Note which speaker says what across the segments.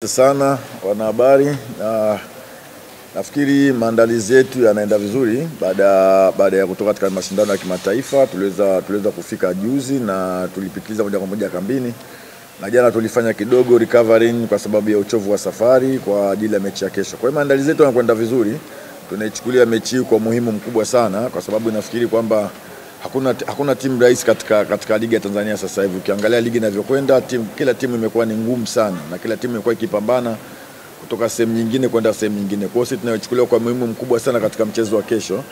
Speaker 1: Sana wanahabari, nafikiri maandalizi yetu yanaenda vizuri baada ya kutoka katika mashindano ya kimataifa. Tuliweza kufika juzi na tulipitiliza moja kwa moja kambini, na jana tulifanya kidogo recovering kwa sababu ya uchovu wa safari kwa ajili ya mechi ya kesho. Kwa hiyo maandalizi yetu yanakwenda vizuri. Tunaichukulia mechi hii kwa muhimu mkubwa sana, kwa sababu nafikiri kwamba hakuna timu rahisi katika ligi ya Tanzania sasa hivi. Ukiangalia ligi inavyokwenda, kila timu imekuwa ni ngumu sana, na kila timu imekuwa ikipambana kutoka sehemu nyingine kwenda sehemu nyingine. Kwa hiyo sisi tunachukulia kwa muhimu mkubwa sana katika mchezo wa kesho,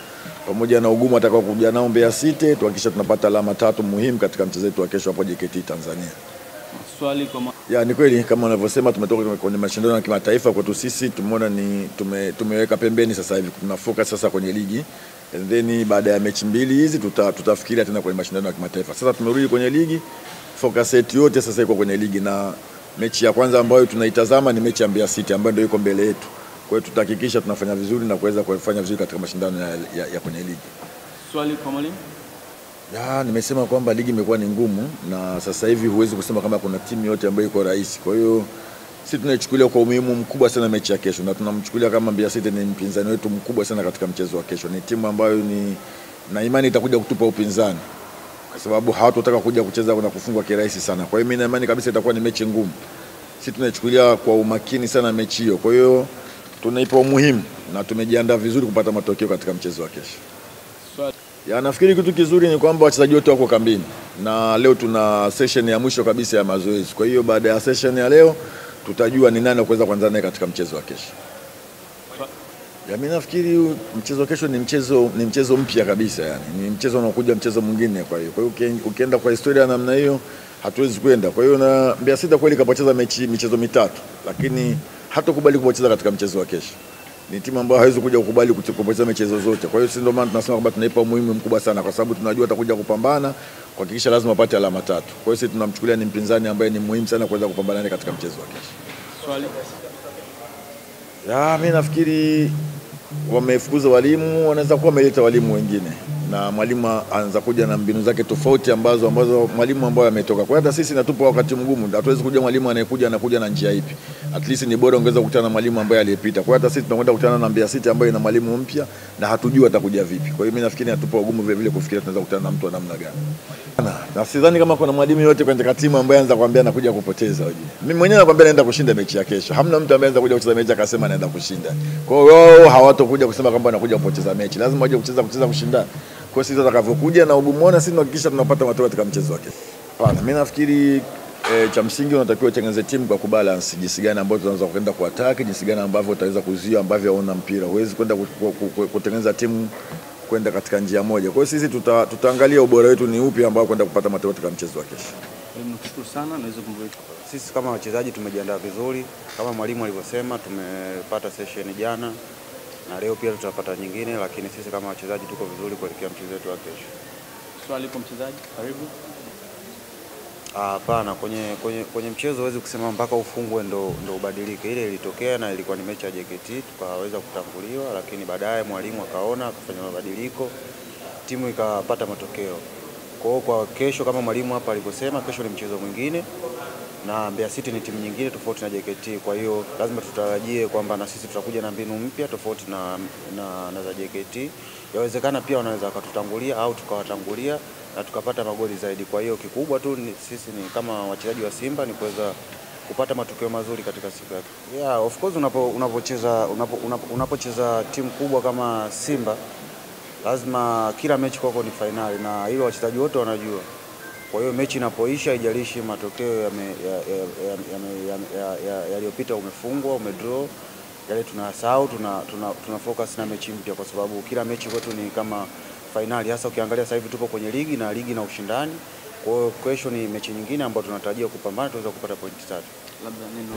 Speaker 1: pamoja na ugumu atakao kuja nao Mbeya City, tuhakikisha tunapata alama 3 muhimu katika mchezo wetu wa kesho hapo JKT Tanzania.
Speaker 2: Swali kama
Speaker 1: ni kweli kama unavyosema, tumetoka kwenye mashindano ya kimataifa. Kwetu sisi tumeona tumeweka pembeni sasa hivi, tuna focus sasa kwenye ligi, and then baada ya mechi mbili hizi tutafikiria tena kwenye mashindano ya kimataifa. Sasa tumerudi kwenye ligi, focus yetu yote sasa iko kwenye ligi, na mechi ya kwanza ambayo tunaitazama ni mechi ya Mbeya City ambayo ndio iko mbele yetu. Kwa hiyo tutahakikisha tunafanya vizuri na kuweza kufanya vizuri katika mashindano ya kwenye ligi.
Speaker 2: Swali kwa mwalimu?
Speaker 1: Nimesema kwamba ligi imekuwa ni ngumu, na sasa hivi huwezi kusema kama kuna timu yote ambayo iko rahisi. Kwa hiyo sisi tunaichukulia kwa umuhimu mkubwa sana mechi ya kesho, na tunamchukulia kama Mbeya City ni mpinzani wetu mkubwa sana katika mchezo wa kesho. Ni timu ambayo na imani itakuja kutupa upinzani, kwa sababu hawatotaka kuja kucheza na kufungwa kirahisi sana. Kwa hiyo mimi na imani kabisa itakuwa ni mechi ngumu. Sisi tunaichukulia kwa umakini sana mechi hiyo. Kwa hiyo tunaipa umuhimu na tumejiandaa vizuri kupata matokeo katika mchezo wa kesho. Nafikiri kitu kizuri ni kwamba wachezaji wote wako kambini, na leo tuna session ya mwisho kabisa ya mazoezi. Kwa hiyo baada ya session ya leo tutajua ni nani kuweza kuanza naye katika mchezo wa kesho. Mimi nafikiri mchezo wa kesho ni mchezo mpya kabisa, ni mchezo unaokuja, mchezo mwingine. Kwa hiyo ukienda kwa historia namna hiyo hatuwezi kwenda. Kwa hiyo na Mbeya City kweli kapoteza michezo mitatu, lakini hatakubali kupoteza katika mchezo wa kesho. Ni timu ambayo haiwezi kuja kukubali kupoteza michezo zote. Kwa hiyo sisi ndio maana tunasema kwamba tunaipa umuhimu mkubwa sana, kwa sababu tunajua atakuja kupambana kuhakikisha lazima apate alama 3. Kwa hiyo sisi tunamchukulia ni mpinzani ambaye ni muhimu sana kuweza kupambana naye katika mchezo wa kesho.
Speaker 2: Swali?
Speaker 1: Mimi nafikiri wamefukuza walimu, wanaweza kuwa wameleta walimu wengine, na mwalimu anaanza kuja na mbinu zake tofauti ambazo mwalimu ambaye ametoka. Kwa hiyo hata sisi natupa wakati mgumu, hatuwezi kujua mwalimu anakuja na njia ipi. At least ni bora ungeweza kukutana na mwalimu ambaye aliyepita. Kwa hiyo hata sisi tunakwenda kukutana na Mbeya City ambaye ina mwalimu mpya na hatujui atakuja vipi. Kwa hiyo mimi nafikiri natupa ugumu vile vile kufikiria tunaweza kukutana na mtu wa namna gani. Na sidhani kama kuna mwalimu yote kwenye timu ambaye anaanza kuambia anakuja kupoteza. Mimi mwenyewe nakwambia naenda kushinda mechi ya kesho. Hamna mtu ambaye anaanza kuja kucheza mechi akasema anaenda kushinda. Kwa hiyo wao hawatakuja kusema kwamba anakuja kupoteza mechi. Lazima waje kucheza kushinda. Kwa sisi tutakavyokuja na ugumu, sisi tunahakikisha tunapata matokeo katika mchezo wake. Mimi nafikiri cha msingi unatakiwa utengeneze timu kwa kubalance, jinsi gani ambayo tunaweza kwenda kwa attack, jinsi gani ambavyo utaweza kuzuia ambavyo hauna mpira. Huwezi kwenda kutengeneza timu kwenda katika njia moja. Kwa hiyo sisi tutaangalia ubora wetu ni upi ambao kwenda kupata matokeo katika mchezo wa kesho.
Speaker 2: Nashukuru sana, naweza kumbuka.
Speaker 3: Sisi kama wachezaji tumejiandaa vizuri, kama mwalimu alivyosema, tumepata session jana na leo pia tutapata nyingine, lakini sisi kama wachezaji tuko vizuri kuelekea mchezo wetu wa kesho.
Speaker 2: Swali kwa mchezaji, karibu.
Speaker 3: Hapana, kwenye mchezo huwezi kusema mpaka ufungwe ndo ubadilike. Ile ilitokea na ilikuwa ni mechi ya JKT, tukaweza kutanguliwa, lakini baadaye mwalimu akaona akafanya mabadiliko, timu ikapata matokeo. Kwa kesho kama mwalimu hapa alivyosema, kesho ni mchezo mwingine na Mbeya City ni timu nyingine tofauti na JKT. Kwa hiyo lazima tutarajie kwamba na sisi tutakuja na mbinu mpya tofauti na za JKT. Yawezekana pia wanaweza wakatutangulia au tukawatangulia na tukapata magoli zaidi. Kwa hiyo kikubwa tu sisi ni kama wachezaji wa Simba ni kuweza kupata matokeo mazuri katika siku yake. Of course unapocheza timu kubwa kama Simba lazima kila mechi kwako ni finali, na hilo wachezaji wote wanajua. Kwa hiyo mechi inapoisha, haijalishi matokeo yaliyopita, umefungwa, umedraw, yale tunasahau, tuna focus na mechi mpya, kwa sababu kila mechi kwetu ni kama finali. Hasa ukiangalia sasa hivi tupo kwenye ligi na ushindani. Kwa hiyo kesho ni mechi nyingine ambayo tunatarajia kupambana, tuweza kupata pointi 3.
Speaker 2: Labda neno